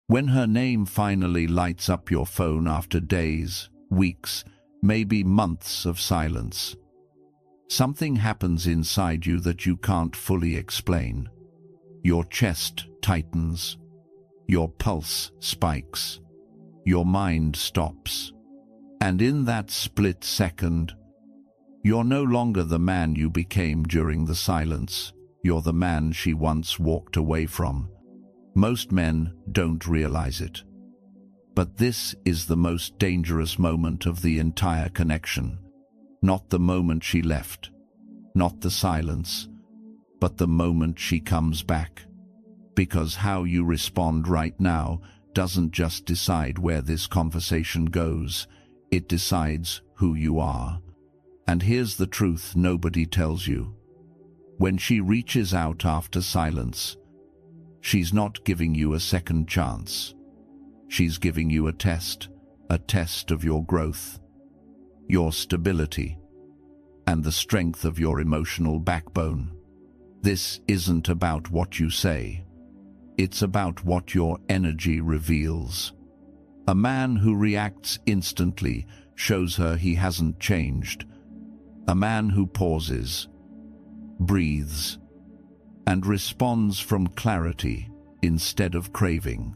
When her name finally lights up your phone after days, weeks, maybe months of silence, something happens inside you that you can't fully explain. Your chest tightens, your pulse spikes, your mind stops. And in that split second, you're no longer the man you became during the silence. You're the man she once walked away from. Most men don't realize it. But this is the most dangerous moment of the entire connection. Not the moment she left, not the silence, but the moment she comes back. Because how you respond right now doesn't just decide where this conversation goes, it decides who you are. And here's the truth nobody tells you. When she reaches out after silence, she's not giving you a second chance. She's giving you a test of your growth, your stability, and the strength of your emotional backbone. This isn't about what you say. It's about what your energy reveals. A man who reacts instantly shows her he hasn't changed. A man who pauses, breathes, and responds from clarity instead of craving.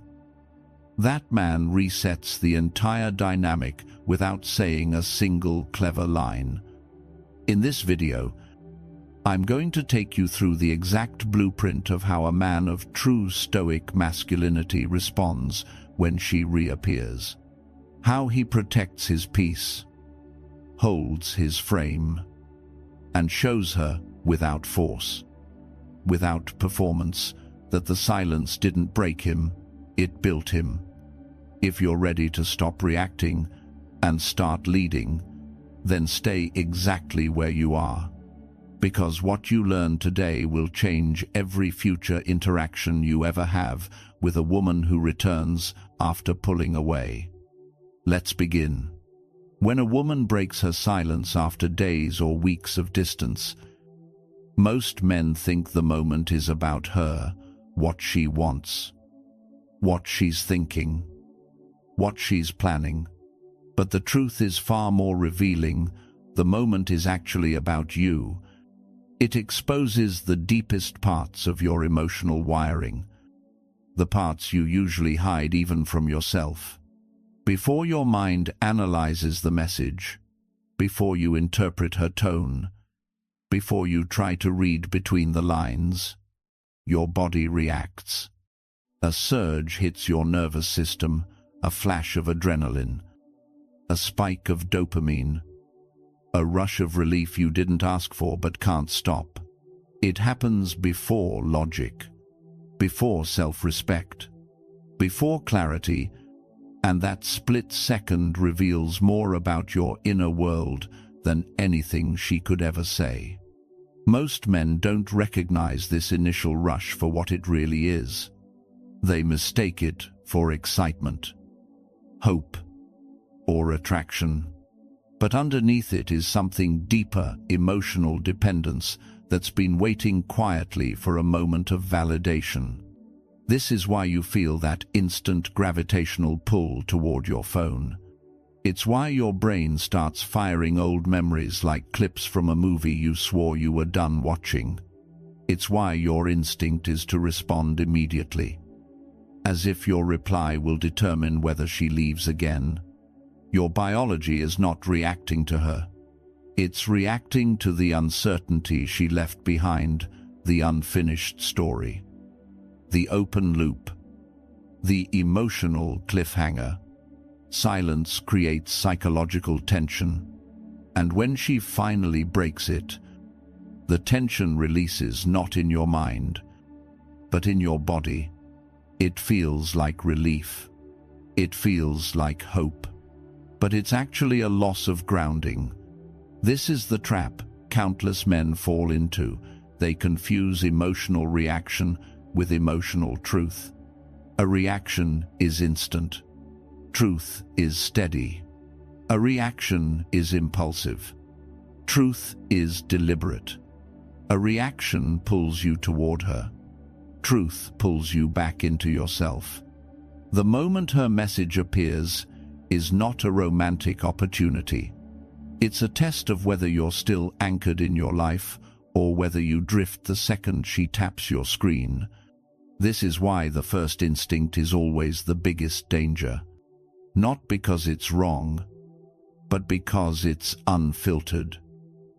That man resets the entire dynamic without saying a single clever line. In this video, I'm going to take you through the exact blueprint of how a man of true Stoic masculinity responds when she reappears. How he protects his peace, holds his frame, and shows her without force, without performance, that the silence didn't break him, it built him. If you're ready to stop reacting and start leading, then stay exactly where you are. Because what you learn today will change every future interaction you ever have with a woman who returns after pulling away. Let's begin. When a woman breaks her silence after days or weeks of distance, most men think the moment is about her, what she wants, what she's thinking, what she's planning. But the truth is far more revealing. The moment is actually about you. It exposes the deepest parts of your emotional wiring, the parts you usually hide even from yourself. Before your mind analyzes the message, before you interpret her tone, before you try to read between the lines, your body reacts. A surge hits your nervous system, a flash of adrenaline, a spike of dopamine, a rush of relief you didn't ask for but can't stop. It happens before logic, before self-respect, before clarity, and that split second reveals more about your inner world than anything she could ever say. Most men don't recognize this initial rush for what it really is. They mistake it for excitement, hope, or attraction. But underneath it is something deeper, emotional dependence that's been waiting quietly for a moment of validation. This is why you feel that instant gravitational pull toward your phone. It's why your brain starts firing old memories like clips from a movie you swore you were done watching. It's why your instinct is to respond immediately, as if your reply will determine whether she leaves again. Your biology is not reacting to her. It's reacting to the uncertainty she left behind, the unfinished story, the open loop, the emotional cliffhanger. Silence creates psychological tension, and when she finally breaks it, the tension releases not in your mind, but in your body. It feels like relief. It feels like hope. But it's actually a loss of grounding. This is the trap countless men fall into. They confuse emotional reaction with emotional truth. A reaction is instant. Truth is steady. A reaction is impulsive. Truth is deliberate. A reaction pulls you toward her. Truth pulls you back into yourself. The moment her message appears is not a romantic opportunity. It's a test of whether you're still anchored in your life or whether you drift the second she taps your screen. This is why the first instinct is always the biggest danger. Not because it's wrong, but because it's unfiltered.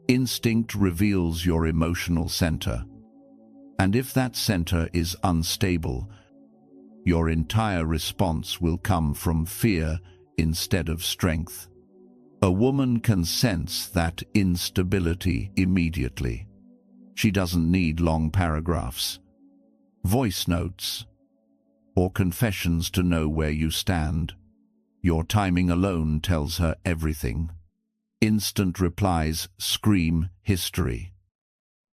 Instinct reveals your emotional center. And if that center is unstable, your entire response will come from fear instead of strength. A woman can sense that instability immediately. She doesn't need long paragraphs, voice notes, or confessions to know where you stand. Your timing alone tells her everything. Instant replies scream history,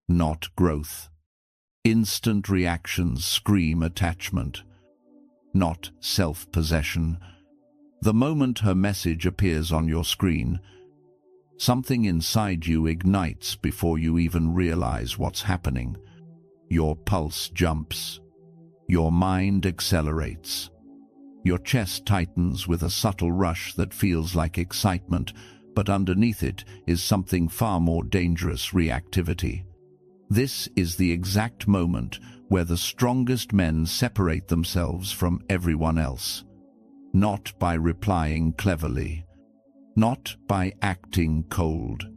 not growth. Instant reactions scream attachment, not self-possession. The moment her message appears on your screen, something inside you ignites before you even realize what's happening. Your pulse jumps. Your mind accelerates. Your chest tightens with a subtle rush that feels like excitement, but underneath it is something far more dangerous: reactivity. This is the exact moment where the strongest men separate themselves from everyone else. Not by replying cleverly, not by acting cold,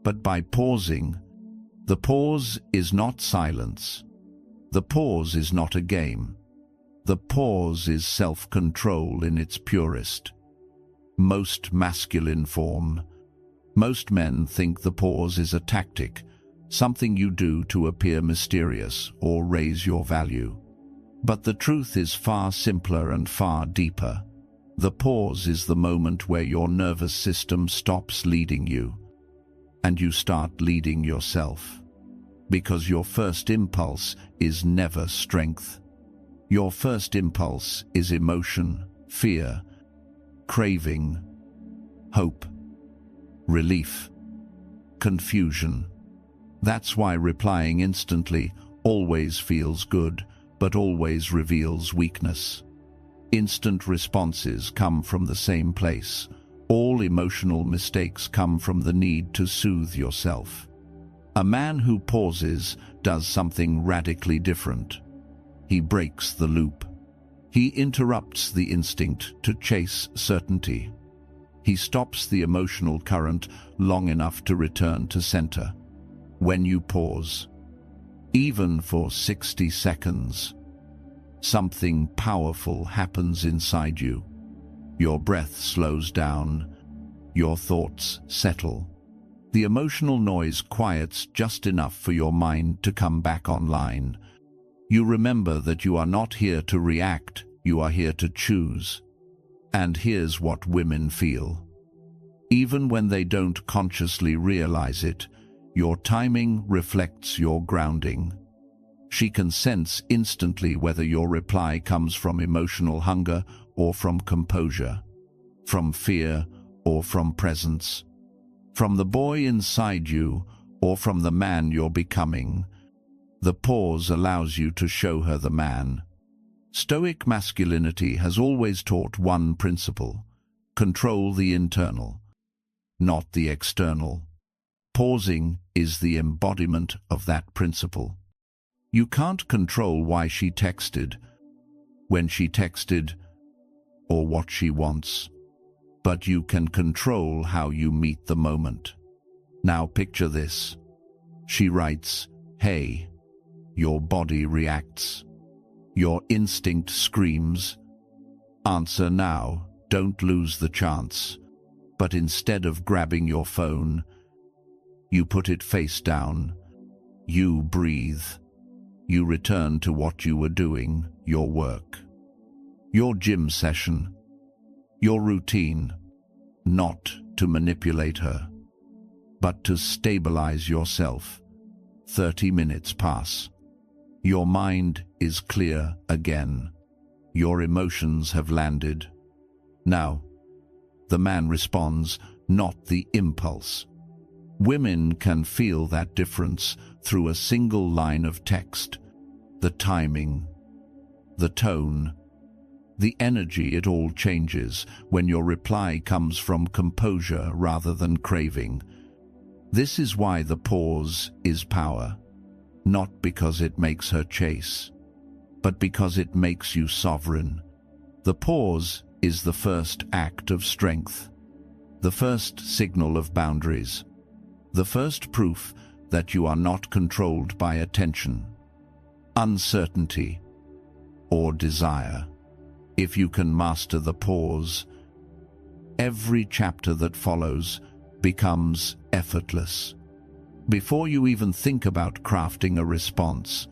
but by pausing. The pause is not silence. The pause is not a game. The pause is self-control in its purest, most masculine form. Most men think the pause is a tactic, something you do to appear mysterious or raise your value. But the truth is far simpler and far deeper. The pause is the moment where your nervous system stops leading you, and you start leading yourself. Because your first impulse is never strength. Your first impulse is emotion, fear, craving, hope, relief, confusion. That's why replying instantly always feels good, but always reveals weakness. Instant responses come from the same place. All emotional mistakes come from the need to soothe yourself. A man who pauses does something radically different. He breaks the loop. He interrupts the instinct to chase certainty. He stops the emotional current long enough to return to center. When you pause, even for 60 seconds, something powerful happens inside you. Your breath slows down. Your thoughts settle. The emotional noise quiets just enough for your mind to come back online. You remember that you are not here to react, you are here to choose. And here's what women feel. Even when they don't consciously realize it, your timing reflects your grounding. She can sense instantly whether your reply comes from emotional hunger or from composure, from fear or from presence, from the boy inside you or from the man you're becoming. The pause allows you to show her the man. Stoic masculinity has always taught one principle: control the internal, not the external. Pausing is the embodiment of that principle. You can't control why she texted, when she texted, or what she wants, but you can control how you meet the moment. Now picture this. She writes, "Hey." Your body reacts. Your instinct screams, "Answer now, don't lose the chance." But instead of grabbing your phone, you put it face down. You breathe. You return to what you were doing, your work, your gym session, your routine, not to manipulate her, but to stabilize yourself. 30 minutes pass. Your mind is clear again. Your emotions have landed. Now, the man responds, not the impulse. Women can feel that difference through a single line of text. The timing, the tone, The energy, it all changes when your reply comes from composure rather than craving. This is why the pause is power, not because it makes her chase, but because it makes you sovereign. The pause is the first act of strength, the first signal of boundaries, the first proof that you are not controlled by attention, uncertainty, or desire. If you can master the pause, every chapter that follows becomes effortless. Before you even think about crafting a response,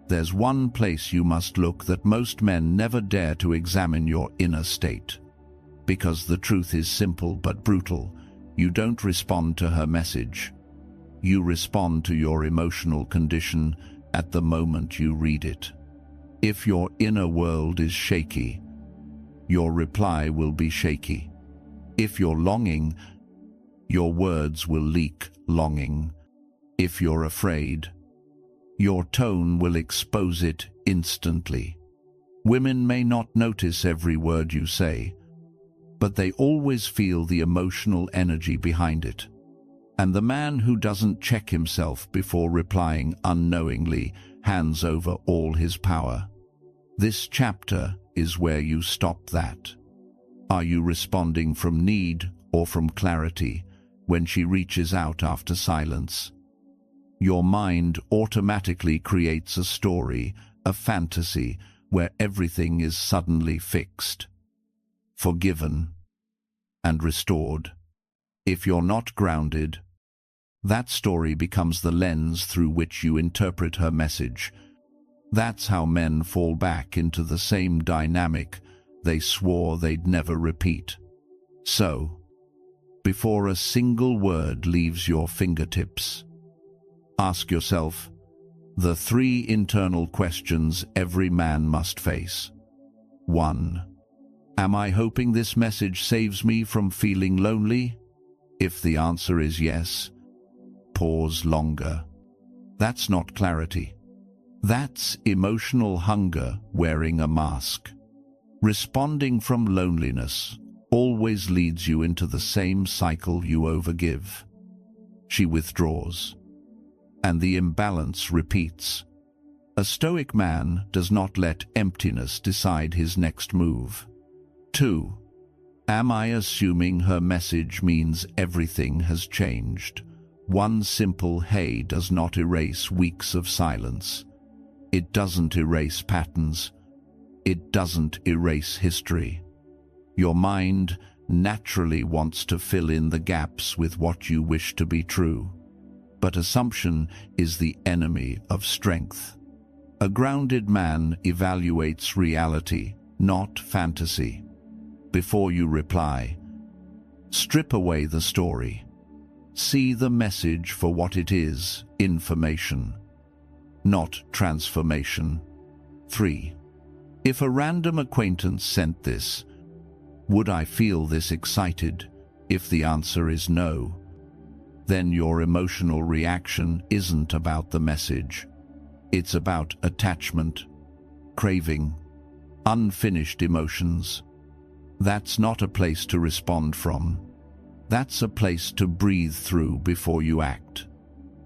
there's one place you must look that most men never dare to examine: your inner state. Because the truth is simple but brutal. You don't respond to her message. You respond to your emotional condition at the moment you read it. If your inner world is shaky, your reply will be shaky. If you're longing, your words will leak longing. If you're afraid, your tone will expose it instantly. Women may not notice every word you say, but they always feel the emotional energy behind it. And the man who doesn't check himself before replying unknowingly hands over all his power. This chapter is where you stop that. Are you responding from need or from clarity when she reaches out after silence? Your mind automatically creates a story, a fantasy, where everything is suddenly fixed, forgiven, and restored. If you're not grounded, that story becomes the lens through which you interpret her message. That's how men fall back into the same dynamic they swore they'd never repeat. So, before a single word leaves your fingertips, ask yourself the 3 internal questions every man must face. 1. Am I hoping this message saves me from feeling lonely? If the answer is yes, pause longer. That's not clarity. That's emotional hunger wearing a mask. Responding from loneliness always leads you into the same cycle you overgive. She withdraws, and the imbalance repeats. A Stoic man does not let emptiness decide his next move. 2. Am I assuming her message means everything has changed? One simple hey does not erase weeks of silence. It doesn't erase patterns. It doesn't erase history. Your mind naturally wants to fill in the gaps with what you wish to be true. But assumption is the enemy of strength. A grounded man evaluates reality, not fantasy. Before you reply, strip away the story. See the message for what it is: information, not transformation. 3. If a random acquaintance sent this, would I feel this excited? If the answer is no, then your emotional reaction isn't about the message. It's about attachment, craving, unfinished emotions. That's not a place to respond from. That's a place to breathe through before you act.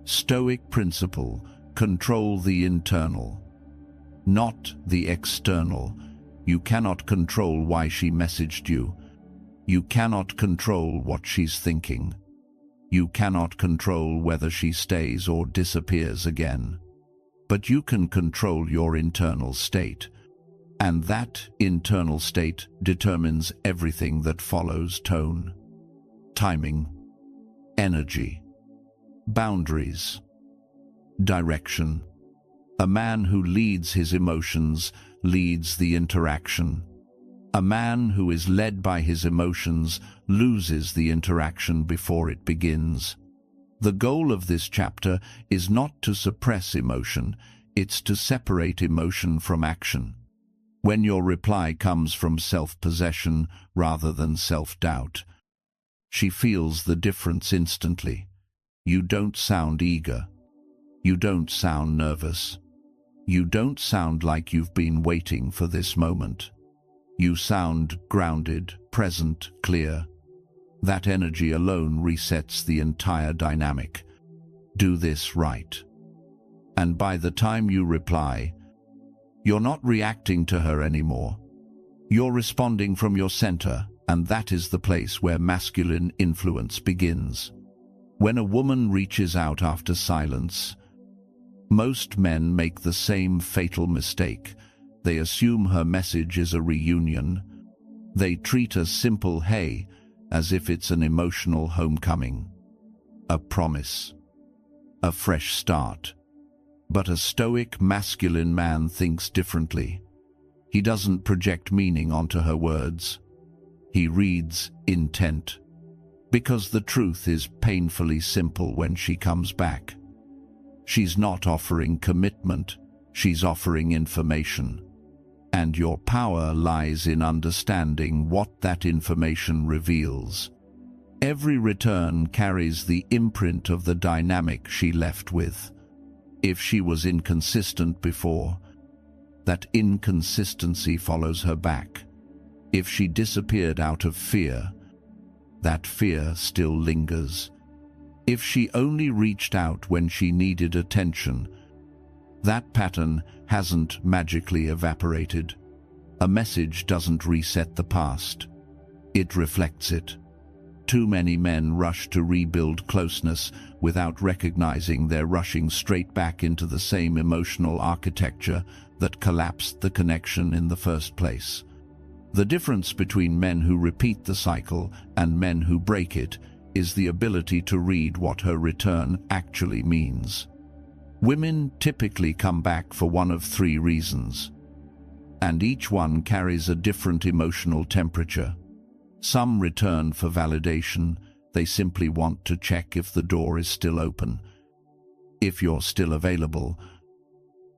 Stoic principle: control the internal, not the external. You cannot control why she messaged you. You cannot control what she's thinking. You cannot control whether she stays or disappears again. But you can control your internal state. And that internal state determines everything that follows: tone, timing, energy, boundaries, direction. A man who leads his emotions leads the interaction. A man who is led by his emotions loses the interaction before it begins. The goal of this chapter is not to suppress emotion, it's to separate emotion from action. When your reply comes from self-possession rather than self-doubt, she feels the difference instantly. You don't sound eager. You don't sound nervous. You don't sound like you've been waiting for this moment. You sound grounded, present, clear. That energy alone resets the entire dynamic. Do this right. And by the time you reply, you're not reacting to her anymore. You're responding from your center, and that is the place where masculine influence begins. When a woman reaches out after silence, most men make the same fatal mistake. They assume her message is a reunion. They treat a simple "hey" as if it's an emotional homecoming, a promise, a fresh start. But a stoic masculine man thinks differently. He doesn't project meaning onto her words. He reads intent, because the truth is painfully simple when she comes back. She's not offering commitment, she's offering information. And your power lies in understanding what that information reveals. Every return carries the imprint of the dynamic she left with. If she was inconsistent before, that inconsistency follows her back. If she disappeared out of fear, that fear still lingers. If she only reached out when she needed attention, that pattern hasn't magically evaporated. A message doesn't reset the past. It reflects it. Too many men rush to rebuild closeness without recognizing they're rushing straight back into the same emotional architecture that collapsed the connection in the first place. The difference between men who repeat the cycle and men who break it is the ability to read what her return actually means. Women typically come back for one of three reasons, and each one carries a different emotional temperature. Some return for validation. They simply want to check if the door is still open, if you're still available,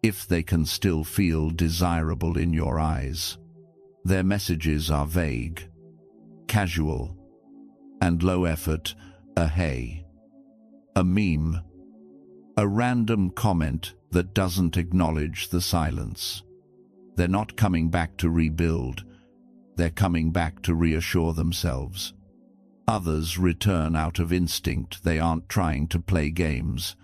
if they can still feel desirable in your eyes. Their messages are vague, casual, and low effort. A "hey," a meme, a random comment that doesn't acknowledge the silence. They're not coming back to rebuild. They're coming back to reassure themselves. Others return out of instinct. They aren't trying to play games.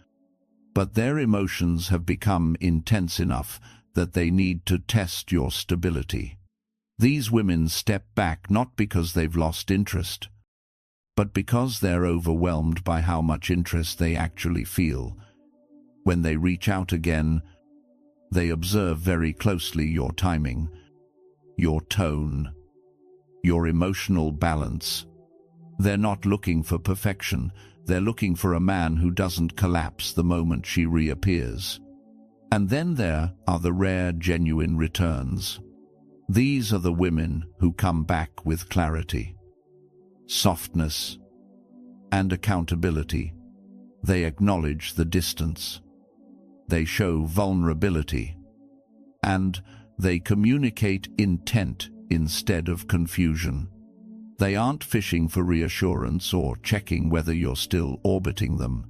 But their emotions have become intense enough that they need to test your stability. These women step back not because they've lost interest, but because they're overwhelmed by how much interest they actually feel. When they reach out again, they observe very closely your timing, your tone, your emotional balance. They're not looking for perfection. They're looking for a man who doesn't collapse the moment she reappears. And then there are the rare, genuine returns. These are the women who come back with clarity, softness, and accountability. They acknowledge the distance. They show vulnerability. And they communicate intent instead of confusion. They aren't fishing for reassurance or checking whether you're still orbiting them.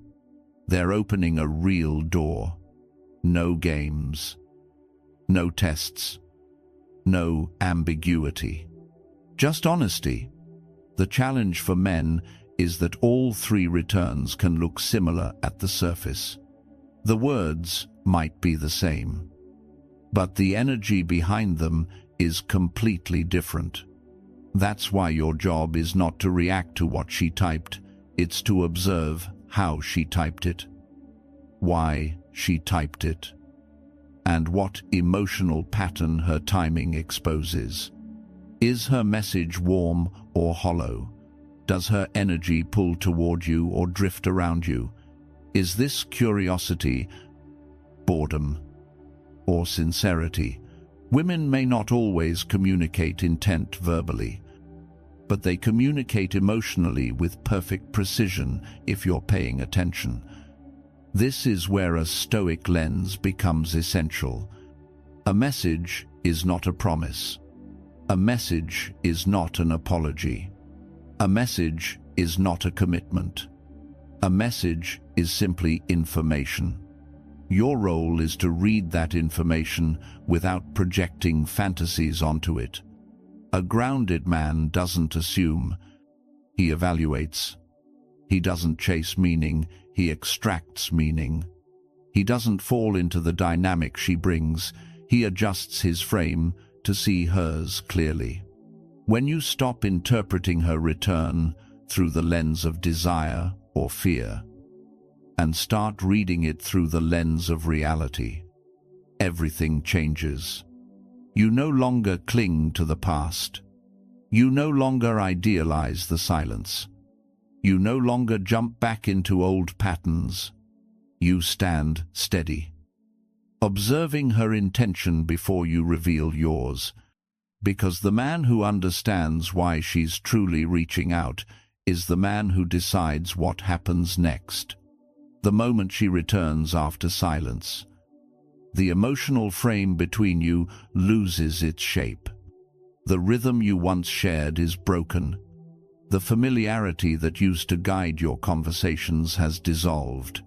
They're opening a real door. No games. No tests. No ambiguity. Just honesty. The challenge for men is that all three returns can look similar at the surface. The words might be the same, but the energy behind them is completely different. That's why your job is not to react to what she typed, it's to observe how she typed it, why she typed it, and what emotional pattern her timing exposes. Is her message warm or hollow? Does her energy pull toward you or drift around you? Is this curiosity, boredom, or sincerity? Women may not always communicate intent verbally, but they communicate emotionally with perfect precision if you're paying attention. This is where a stoic lens becomes essential. A message is not a promise. A message is not an apology. A message is not a commitment. A message is simply information. Your role is to read that information without projecting fantasies onto it. A grounded man doesn't assume, he evaluates. He doesn't chase meaning, he extracts meaning. He doesn't fall into the dynamic she brings, he adjusts his frame to see hers clearly. When you stop interpreting her return through the lens of desire or fear, and start reading it through the lens of reality, everything changes. You no longer cling to the past. You no longer idealize the silence. You no longer jump back into old patterns. You stand steady, observing her intention before you reveal yours, because the man who understands why she's truly reaching out is the man who decides what happens next. The moment she returns after silence, the emotional frame between you loses its shape. The rhythm you once shared is broken. The familiarity that used to guide your conversations has dissolved.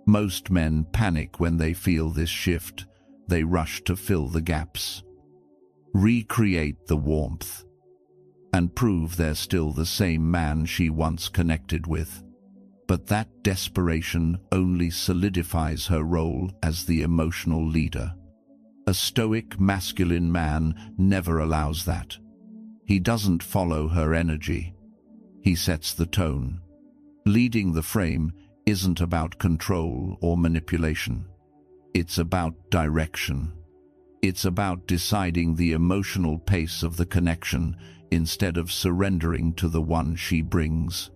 Most men panic when they feel this shift. They rush to fill the gaps, recreate the warmth, and prove they're still the same man she once connected with. But that desperation only solidifies her role as the emotional leader. A stoic, masculine man never allows that. He doesn't follow her energy. He sets the tone. Leading the frame isn't about control or manipulation. It's about direction. It's about deciding the emotional pace of the connection instead of surrendering to the one she brings.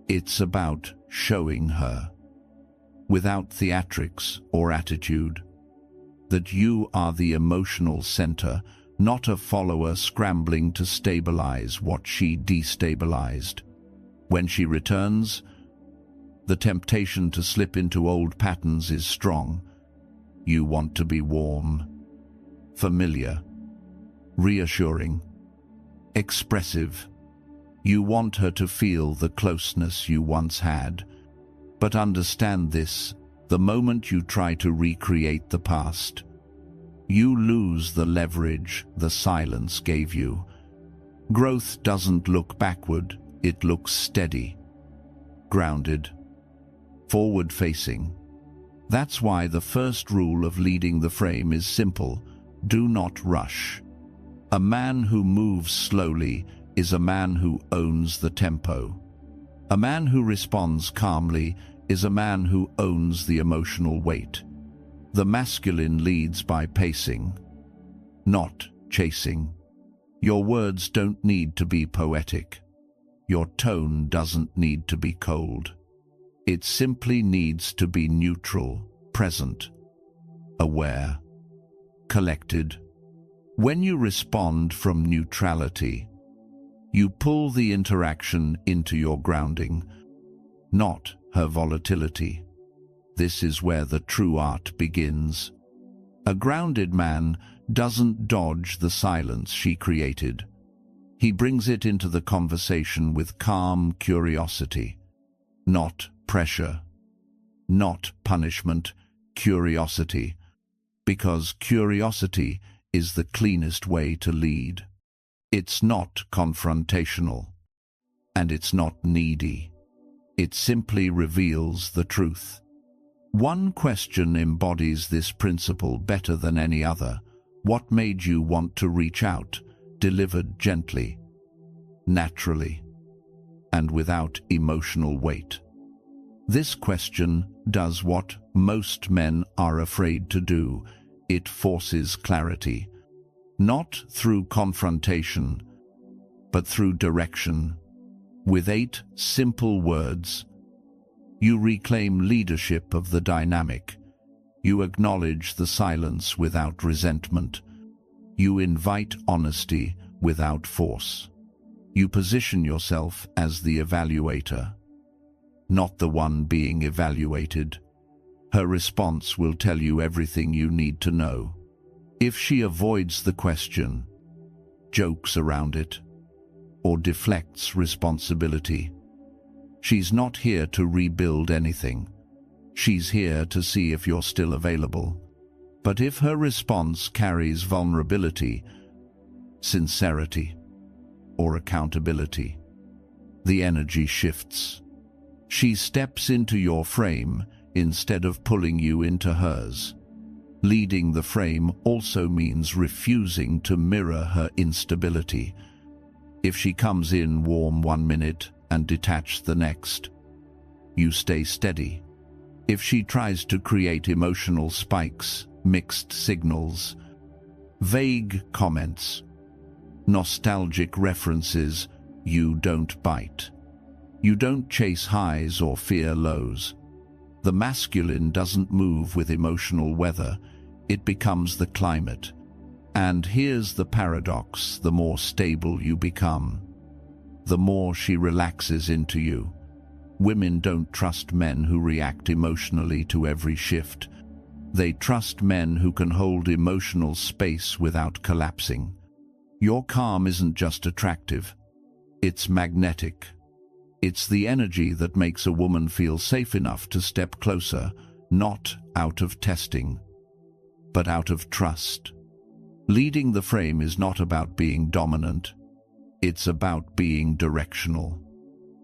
It's about showing her, without theatrics or attitude, that you are the emotional center, not a follower scrambling to stabilize what she destabilized. When she returns, the temptation to slip into old patterns is strong. You want to be warm, familiar, reassuring, expressive. You want her to feel the closeness you once had. But understand this, the moment you try to recreate the past, you lose the leverage the silence gave you. Growth doesn't look backward, it looks steady, grounded, forward-facing. That's why the first rule of leading the frame is simple: do not rush. A man who moves slowly is a man who owns the tempo. A man who responds calmly is a man who owns the emotional weight. The masculine leads by pacing, not chasing. Your words don't need to be poetic. Your tone doesn't need to be cold. It simply needs to be neutral, present, aware, collected. When you respond from neutrality, you pull the interaction into your grounding, not her volatility. This is where the true art begins. A grounded man doesn't dodge the silence she created. He brings it into the conversation with calm curiosity, not pressure, not punishment, curiosity, because curiosity is the cleanest way to lead. It's not confrontational, and it's not needy. It simply reveals the truth. One question embodies this principle better than any other. What made you want to reach out, delivered gently, naturally, and without emotional weight? This question does what most men are afraid to do. It forces clarity, not through confrontation, but through direction. With 8 simple words, you reclaim leadership of the dynamic. You acknowledge the silence without resentment. You invite honesty without force. You position yourself as the evaluator, not the one being evaluated. Her response will tell you everything you need to know. If she avoids the question, jokes around it, or deflects responsibility, she's not here to rebuild anything. She's here to see if you're still available. But if her response carries vulnerability, sincerity, or accountability. The energy shifts. She steps into your frame instead of pulling you into hers. Leading the frame also means refusing to mirror her instability. If she comes in warm 1 minute and detached the next, you stay steady. If she tries to create emotional spikes, mixed signals, vague comments, nostalgic references, you don't bite. You don't chase highs or fear lows. The masculine doesn't move with emotional weather, it becomes the climate. And here's the paradox: the more stable you become, the more she relaxes into you. Women don't trust men who react emotionally to every shift. They trust men who can hold emotional space without collapsing. Your calm isn't just attractive, it's magnetic. It's the energy that makes a woman feel safe enough to step closer, not out of testing, but out of trust. Leading the frame is not about being dominant, it's about being directional.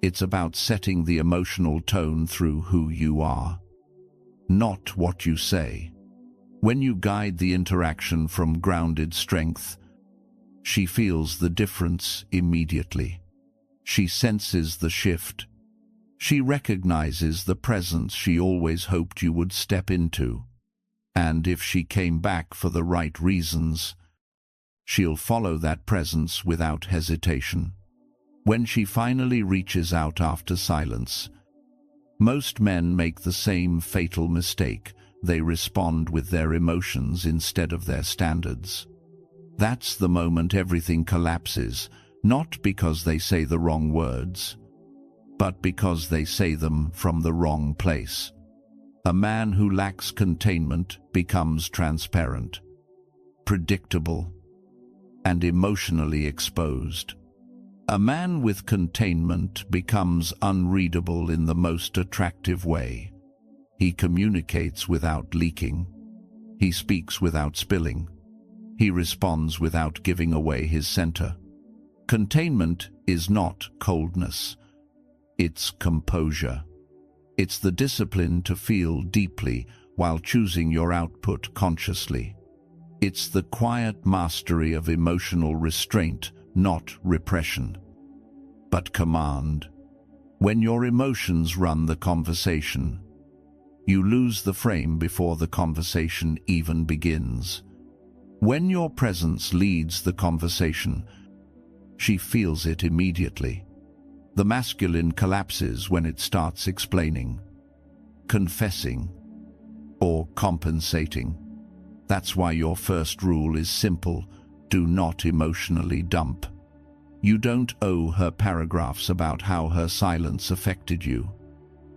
It's about setting the emotional tone through who you are, not what you say. When you guide the interaction from grounded strength, she feels the difference immediately. She senses the shift. She recognizes the presence she always hoped you would step into. And if she came back for the right reasons, she'll follow that presence without hesitation. When she finally reaches out after silence, most men make the same fatal mistake. They respond with their emotions instead of their standards. That's the moment everything collapses, not because they say the wrong words, but because they say them from the wrong place. A man who lacks containment becomes transparent, predictable, and emotionally exposed. A man with containment becomes unreadable in the most attractive way. He communicates without leaking. He speaks without spilling. He responds without giving away his center. Containment is not coldness. It's composure. It's the discipline to feel deeply while choosing your output consciously. It's the quiet mastery of emotional restraint, not repression, but command. When your emotions run the conversation, you lose the frame before the conversation even begins. When your presence leads the conversation, she feels it immediately. The masculine collapses when it starts explaining, confessing, or compensating. That's why your first rule is simple: do not emotionally dump. You don't owe her paragraphs about how her silence affected you.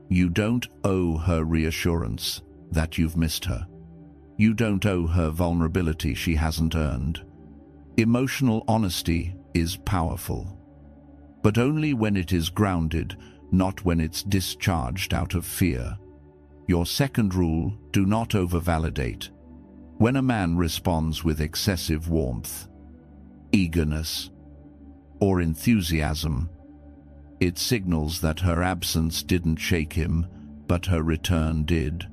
You don't owe her reassurance that you've missed her. You don't owe her vulnerability she hasn't earned. Emotional honesty is powerful, but only when it is grounded, not when it's discharged out of fear. Your second rule: do not over-validate. When a man responds with excessive warmth, eagerness, or enthusiasm, it signals that her absence didn't shake him, but her return did.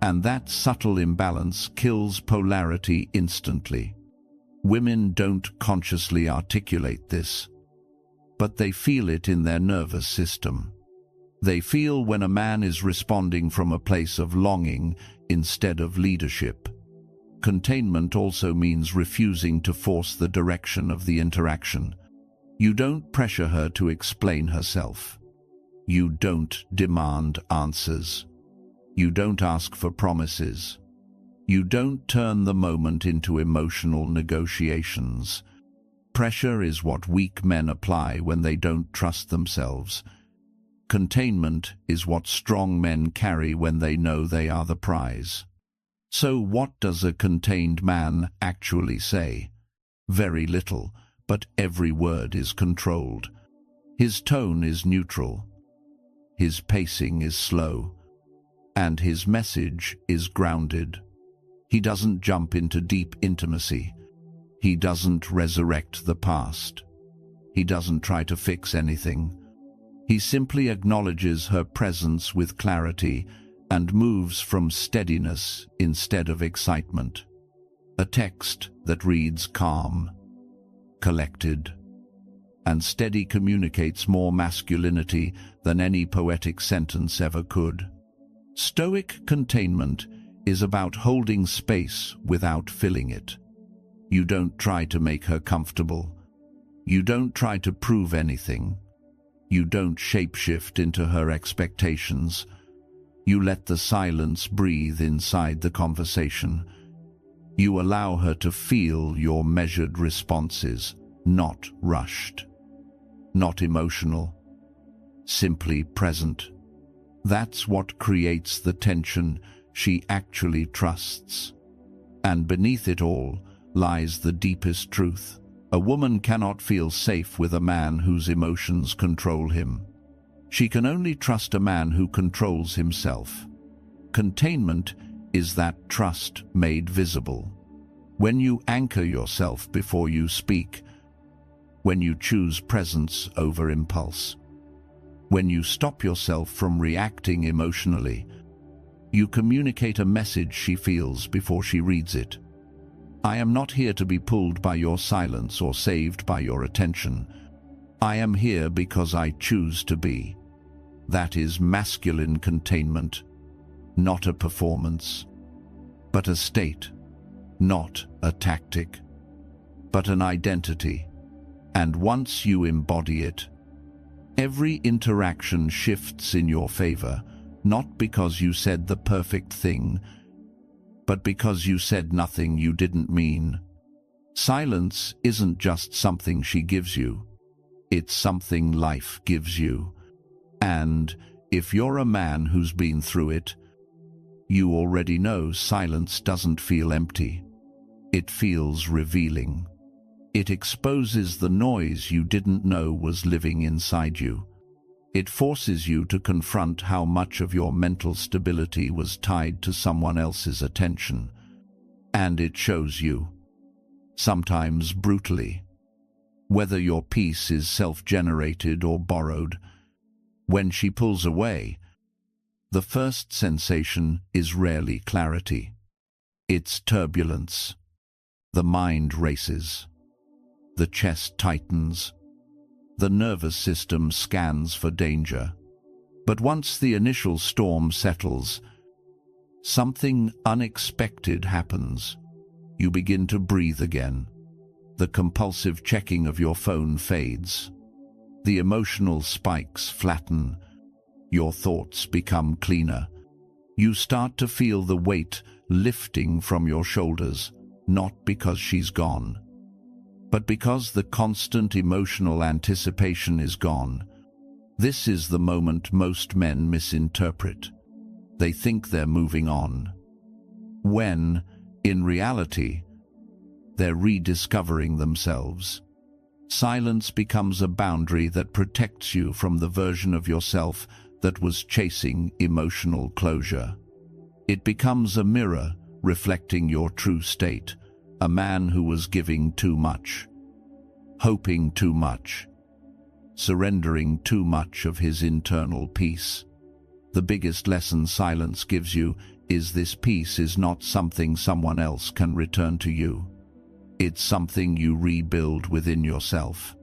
And that subtle imbalance kills polarity instantly. Women don't consciously articulate this, but they feel it in their nervous system. They feel when a man is responding from a place of longing instead of leadership. Containment also means refusing to force the direction of the interaction. You don't pressure her to explain herself. You don't demand answers. You don't ask for promises. You don't turn the moment into emotional negotiations. Pressure is what weak men apply when they don't trust themselves. Containment is what strong men carry when they know they are the prize. So what does a contained man actually say? Very little, but every word is controlled. His tone is neutral. His pacing is slow. And his message is grounded. He doesn't jump into deep intimacy. He doesn't resurrect the past. He doesn't try to fix anything. He simply acknowledges her presence with clarity and moves from steadiness instead of excitement. A text that reads calm, collected, and steady communicates more masculinity than any poetic sentence ever could. Stoic containment is about holding space without filling it. You don't try to make her comfortable. You don't try to prove anything. You don't shapeshift into her expectations. You let the silence breathe inside the conversation. You allow her to feel your measured responses, not rushed, not emotional, simply present. That's what creates the tension she actually trusts. And beneath it all lies the deepest truth. A woman cannot feel safe with a man whose emotions control him. She can only trust a man who controls himself. Containment is that trust made visible. When you anchor yourself before you speak, when you choose presence over impulse, when you stop yourself from reacting emotionally, you communicate a message she feels before she reads it. I am not here to be pulled by your silence or saved by your attention. I am here because I choose to be. That is masculine containment, not a performance, but a state, not a tactic, but an identity. And once you embody it, every interaction shifts in your favor, not because you said the perfect thing, but because you said nothing you didn't mean. Silence isn't just something she gives you, it's something life gives you. And if you're a man who's been through it, you already know silence doesn't feel empty. It feels revealing. It exposes the noise you didn't know was living inside you. It forces you to confront how much of your mental stability was tied to someone else's attention. And it shows you, sometimes brutally, whether your peace is self-generated or borrowed. When she pulls away, the first sensation is rarely clarity. It's turbulence. The mind races. The chest tightens. The nervous system scans for danger. But once the initial storm settles, something unexpected happens. You begin to breathe again. The compulsive checking of your phone fades. The emotional spikes flatten. Your thoughts become cleaner. You start to feel the weight lifting from your shoulders, not because she's gone, but because the constant emotional anticipation is gone. This is the moment most men misinterpret. They think they're moving on, when, in reality, they're rediscovering themselves. Silence becomes a boundary that protects you from the version of yourself that was chasing emotional closure. It becomes a mirror reflecting your true state, a man who was giving too much, hoping too much, surrendering too much of his internal peace. The biggest lesson silence gives you is this peace is not something someone else can return to you. It's something you rebuild within yourself.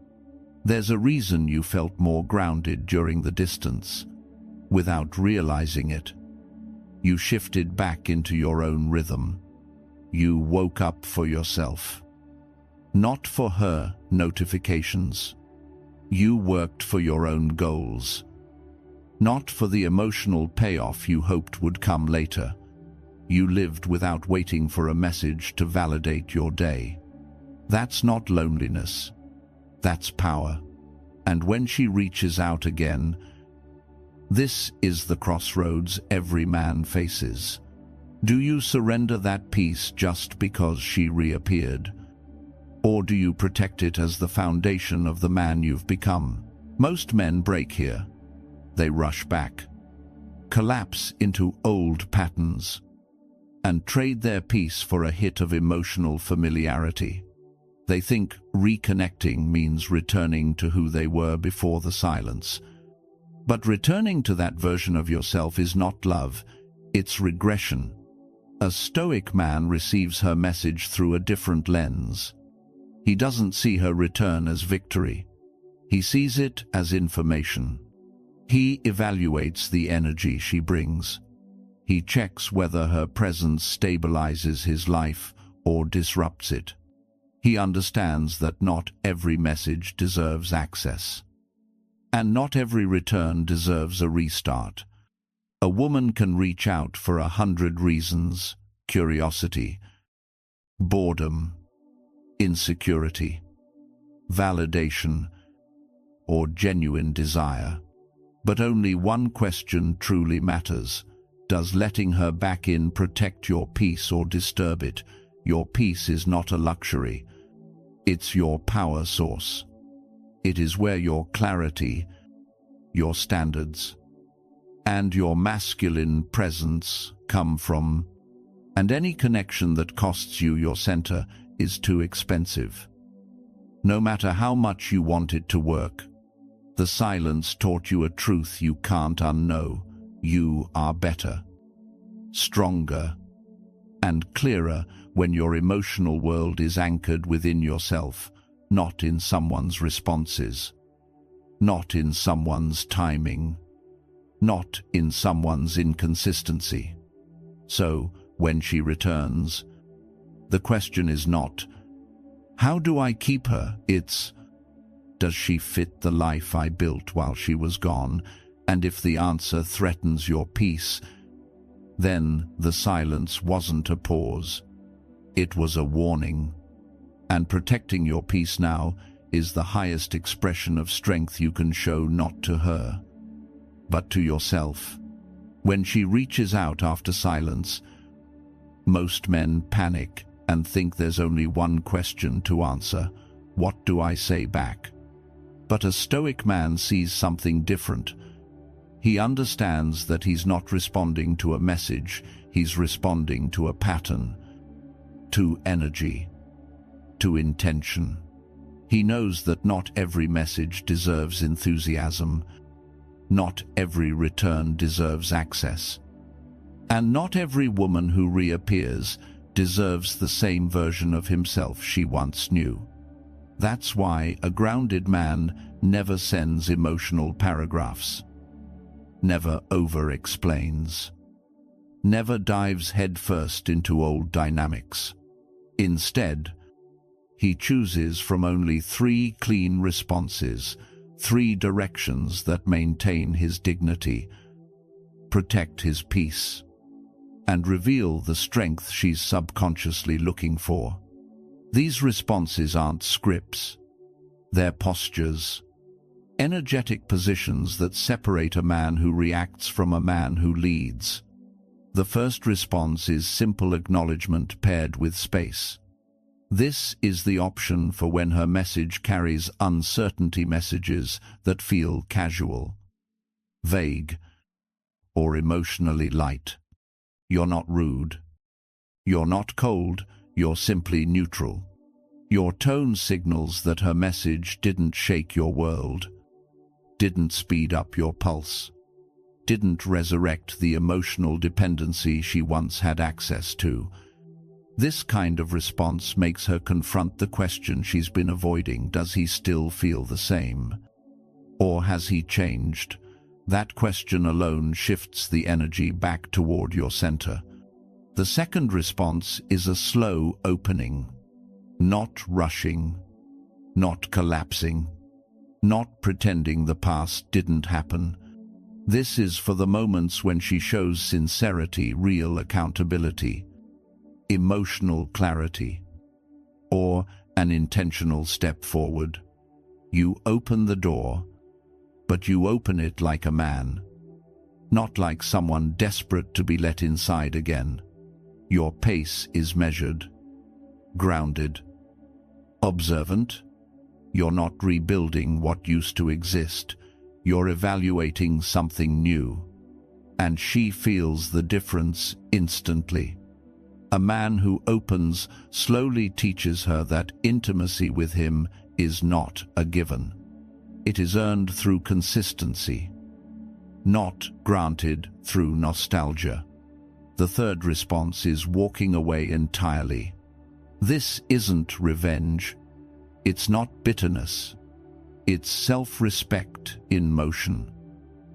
There's a reason you felt more grounded during the distance. Without realizing it, you shifted back into your own rhythm. You woke up for yourself. Not for her notifications. You worked for your own goals. Not for the emotional payoff you hoped would come later. You lived without waiting for a message to validate your day. That's not loneliness. That's power. And when she reaches out again, this is the crossroads every man faces. Do you surrender that peace just because she reappeared? Or do you protect it as the foundation of the man you've become? Most men break here. They rush back, collapse into old patterns, and trade their peace for a hit of emotional familiarity. They think reconnecting means returning to who they were before the silence. But returning to that version of yourself is not love, it's regression. A Stoic man receives her message through a different lens. He doesn't see her return as victory. He sees it as information. He evaluates the energy she brings. He checks whether her presence stabilizes his life or disrupts it. He understands that not every message deserves access. And not every return deserves a restart. A woman can reach out for 100 reasons: curiosity, boredom, insecurity, validation, or genuine desire. But only one question truly matters. Does letting her back in protect your peace or disturb it? Your peace is not a luxury. It's your power source. It is where your clarity, your standards, and your masculine presence come from. And any connection that costs you your center is too expensive. No matter how much you want it to work, the silence taught you a truth you can't unknow. You are better, stronger, and clearer when your emotional world is anchored within yourself, not in someone's responses, not in someone's timing, not in someone's inconsistency. So, when she returns, the question is not, how do I keep her? It's, does she fit the life I built while she was gone? And if the answer threatens your peace, then the silence wasn't a pause. It was a warning. And protecting your peace now is the highest expression of strength you can show, not to her, but to yourself. When she reaches out after silence, most men panic and think there's only one question to answer: what do I say back? But a Stoic man sees something different. He understands that he's not responding to a message, he's responding to a pattern, to energy, to intention. He knows that not every message deserves enthusiasm, not every return deserves access, and not every woman who reappears deserves the same version of himself she once knew. That's why a grounded man never sends emotional paragraphs, never over-explains, never dives headfirst into old dynamics. Instead, he chooses from only 3 clean responses, 3 directions that maintain his dignity, protect his peace, and reveal the strength she's subconsciously looking for. These responses aren't scripts, they're postures, energetic positions that separate a man who reacts from a man who leads. The first response is simple acknowledgement paired with space. This is the option for when her message carries uncertainty messages that feel casual, vague, or emotionally light. You're not rude. You're not cold. You're simply neutral. Your tone signals that her message didn't shake your world, didn't speed up your pulse, didn't resurrect the emotional dependency she once had access to. This kind of response makes her confront the question she's been avoiding. Does he still feel the same? Or has he changed? That question alone shifts the energy back toward your center. The second response is a slow opening, not rushing, not collapsing, not pretending the past didn't happen. This is for the moments when she shows sincerity, real accountability, emotional clarity, or an intentional step forward. You open the door, but you open it like a man, not like someone desperate to be let inside again. Your pace is measured, grounded, observant. You're not rebuilding what used to exist. You're evaluating something new. And she feels the difference instantly. A man who opens slowly teaches her that intimacy with him is not a given. It is earned through consistency, not granted through nostalgia. The third response is walking away entirely. This isn't revenge. It's not bitterness. It's self-respect in motion.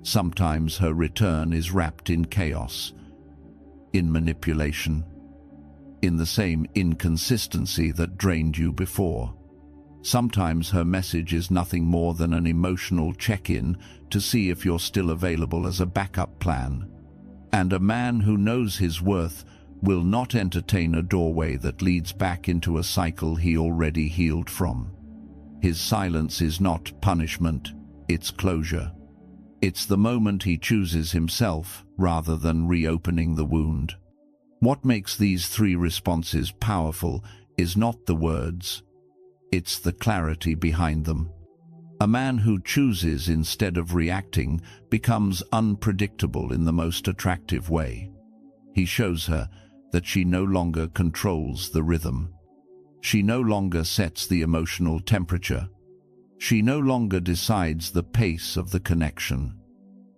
Sometimes her return is wrapped in chaos, in manipulation, in the same inconsistency that drained you before. Sometimes her message is nothing more than an emotional check-in to see if you're still available as a backup plan. And a man who knows his worth will not entertain a doorway that leads back into a cycle he already healed from. His silence is not punishment, it's closure. It's the moment he chooses himself rather than reopening the wound. What makes these three responses powerful is not the words, it's the clarity behind them. A man who chooses instead of reacting becomes unpredictable in the most attractive way. He shows her that she no longer controls the rhythm. She no longer sets the emotional temperature. She no longer decides the pace of the connection.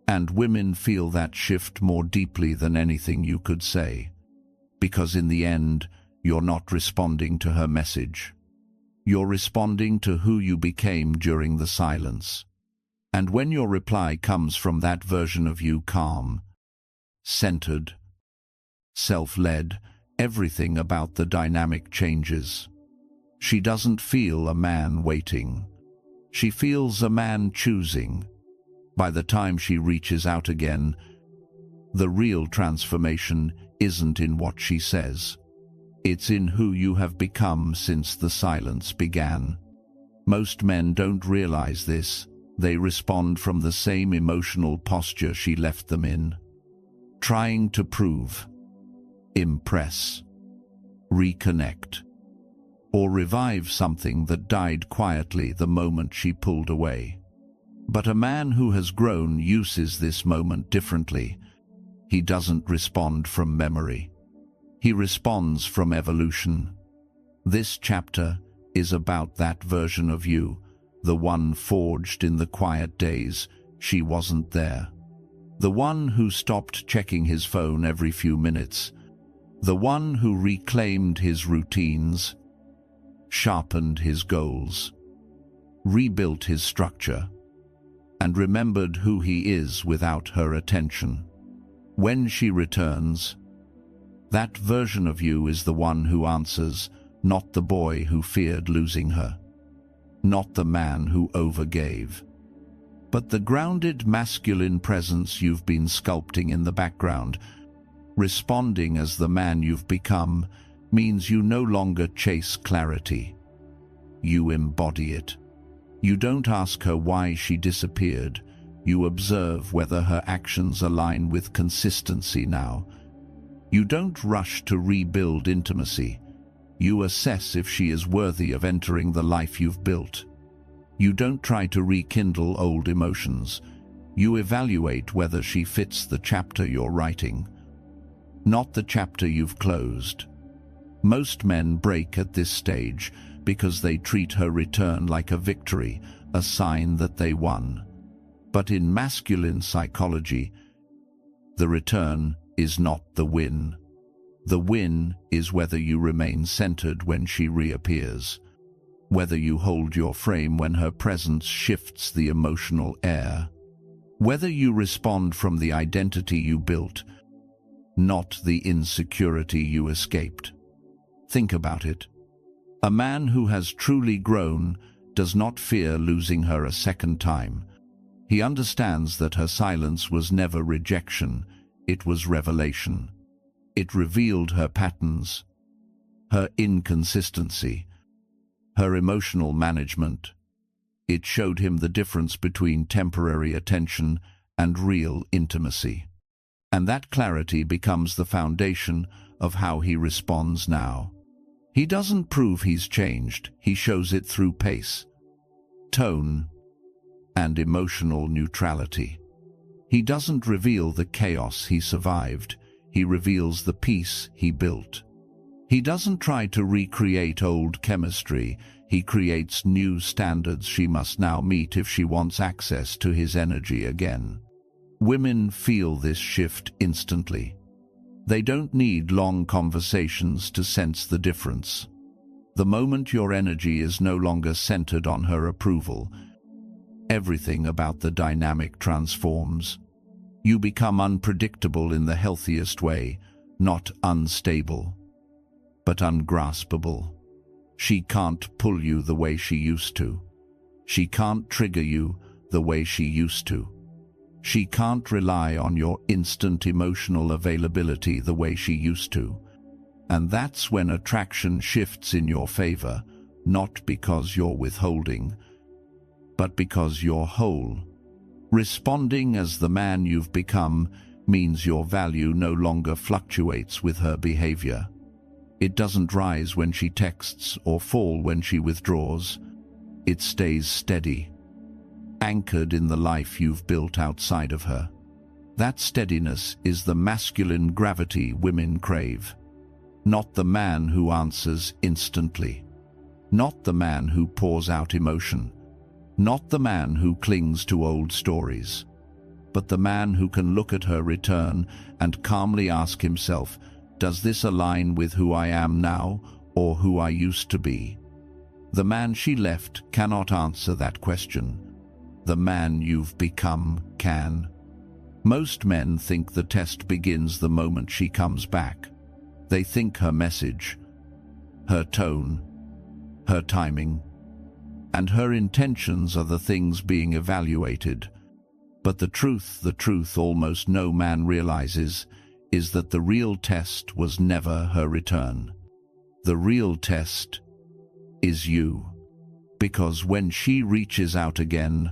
And women feel that shift more deeply than anything you could say. Because in the end, you're not responding to her message. You're responding to who you became during the silence. And when your reply comes from that version of you, calm, centered, self-led, everything about the dynamic changes. She doesn't feel a man waiting. She feels a man choosing. By the time she reaches out again, the real transformation isn't in what she says. It's in who you have become since the silence began. Most men don't realize this. They respond from the same emotional posture she left them in. Trying to prove, impress, reconnect, or revive something that died quietly the moment she pulled away. But a man who has grown uses this moment differently. He doesn't respond from memory. He responds from evolution. This chapter is about that version of you, the one forged in the quiet days she wasn't there. The one who stopped checking his phone every few minutes. The one who reclaimed his routines, sharpened his goals, rebuilt his structure, and remembered who he is without her attention. When she returns, that version of you is the one who answers, not the boy who feared losing her, not the man who overgave, but the grounded masculine presence you've been sculpting in the background. Responding as the man you've become means you no longer chase clarity. You embody it. You don't ask her why she disappeared. You observe whether her actions align with consistency now. You don't rush to rebuild intimacy. You assess if she is worthy of entering the life you've built. You don't try to rekindle old emotions. You evaluate whether she fits the chapter you're writing, not the chapter you've closed. Most men break at this stage because they treat her return like a victory, a sign that they won. But in masculine psychology, the return is not the win. The win is whether you remain centered when she reappears, whether you hold your frame when her presence shifts the emotional air, whether you respond from the identity you built, not the insecurity you escaped. Think about it. A man who has truly grown does not fear losing her a second time. He understands that her silence was never rejection, it was revelation. It revealed her patterns, her inconsistency, her emotional management. It showed him the difference between temporary attention and real intimacy. And that clarity becomes the foundation of how he responds now. He doesn't prove he's changed, he shows it through pace, tone, and emotional neutrality. He doesn't reveal the chaos he survived, he reveals the peace he built. He doesn't try to recreate old chemistry. He creates new standards she must now meet if she wants access to his energy again. Women feel this shift instantly. They don't need long conversations to sense the difference. The moment your energy is no longer centered on her approval, everything about the dynamic transforms. You become unpredictable in the healthiest way, not unstable, but ungraspable. She can't pull you the way she used to. She can't trigger you the way she used to. She can't rely on your instant emotional availability the way she used to. And that's when attraction shifts in your favor, not because you're withholding, but because you're whole. Responding as the man you've become means your value no longer fluctuates with her behavior. It doesn't rise when she texts or fall when she withdraws. It stays steady, anchored in the life you've built outside of her. That steadiness is the masculine gravity women crave. Not the man who answers instantly. Not the man who pours out emotion. Not the man who clings to old stories. But the man who can look at her return and calmly ask himself, does this align with who I am now or who I used to be? The man she left cannot answer that question. The man you've become can. Most men think the test begins the moment she comes back. They think her message, her tone, her timing, and her intentions are the things being evaluated. But the truth almost no man realizes is that the real test was never her return. The real test is you. Because when she reaches out again,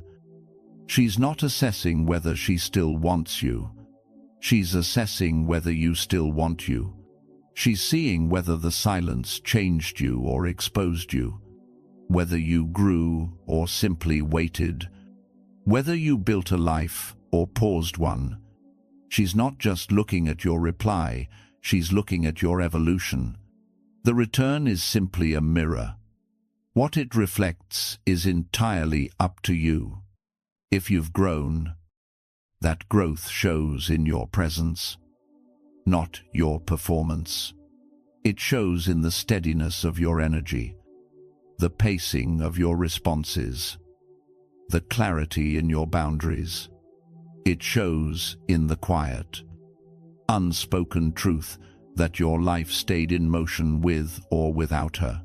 she's not assessing whether she still wants you. She's assessing whether you still want you. She's seeing whether the silence changed you or exposed you, whether you grew or simply waited, whether you built a life or paused one. She's not just looking at your reply, she's looking at your evolution. The return is simply a mirror. What it reflects is entirely up to you. If you've grown, that growth shows in your presence, not your performance. It shows in the steadiness of your energy, the pacing of your responses, the clarity in your boundaries. It shows in the quiet, unspoken truth that your life stayed in motion with or without her.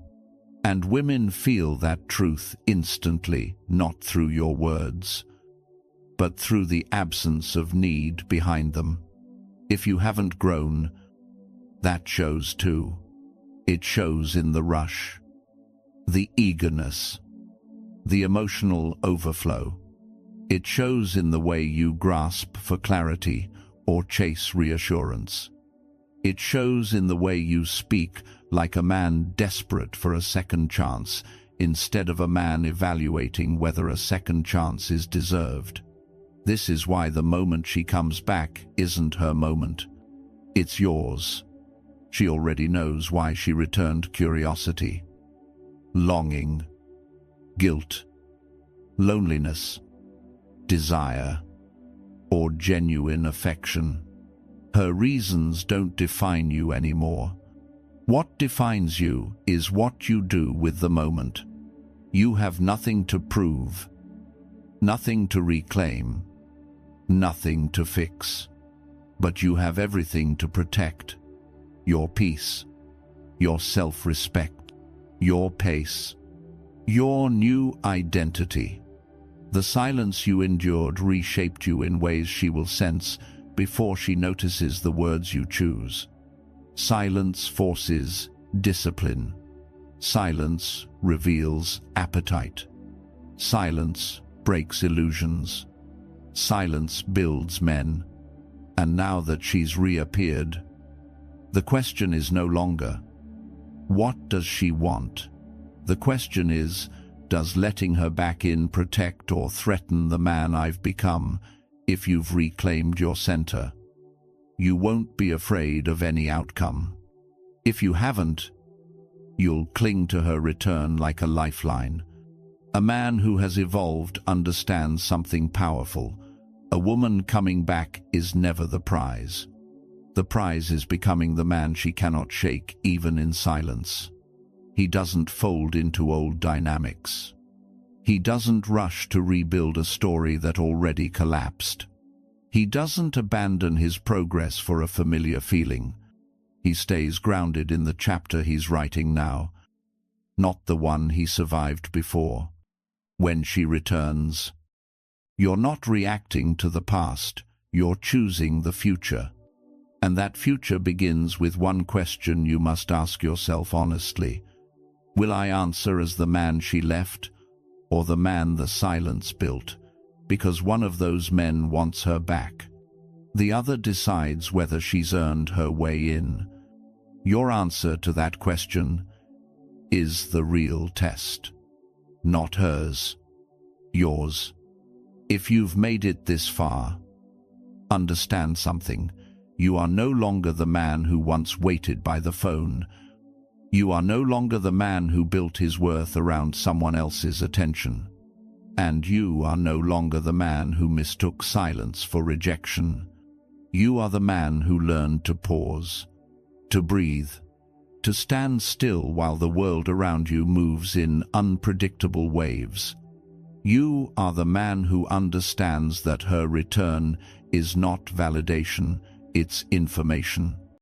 And women feel that truth instantly, not through your words, but through the absence of need behind them. If you haven't grown, that shows too. It shows in the rush, the eagerness, the emotional overflow. It shows in the way you grasp for clarity or chase reassurance. It shows in the way you speak like a man desperate for a second chance instead of a man evaluating whether a second chance is deserved. This is why the moment she comes back isn't her moment. It's yours. She already knows why she returned: curiosity, longing, guilt, loneliness, desire, or genuine affection. Her reasons don't define you anymore. What defines you is what you do with the moment. You have nothing to prove, nothing to reclaim, nothing to fix, but you have everything to protect: your peace, your self-respect, your pace, your new identity. The silence you endured reshaped you in ways she will sense before she notices the words you choose. Silence forces discipline. Silence reveals appetite. Silence breaks illusions. Silence builds men. And now that she's reappeared, the question is no longer, what does she want? The question is, does letting her back in protect or threaten the man I've become? If you've reclaimed your center, you won't be afraid of any outcome. If you haven't, you'll cling to her return like a lifeline. A man who has evolved understands something powerful. A woman coming back is never the prize. The prize is becoming the man she cannot shake, even in silence. He doesn't fold into old dynamics. He doesn't rush to rebuild a story that already collapsed. He doesn't abandon his progress for a familiar feeling. He stays grounded in the chapter he's writing now, not the one he survived before. When she returns, you're not reacting to the past, you're choosing the future. And that future begins with one question you must ask yourself honestly. Will I answer as the man she left, or the man the silence built? Because one of those men wants her back. The other decides whether she's earned her way in. Your answer to that question is the real test. Not hers, yours. If you've made it this far, understand something. You are no longer the man who once waited by the phone. You are no longer the man who built his worth around someone else's attention. And you are no longer the man who mistook silence for rejection. You are the man who learned to pause, to breathe, to stand still while the world around you moves in unpredictable waves. You are the man who understands that her return is not validation, it's information.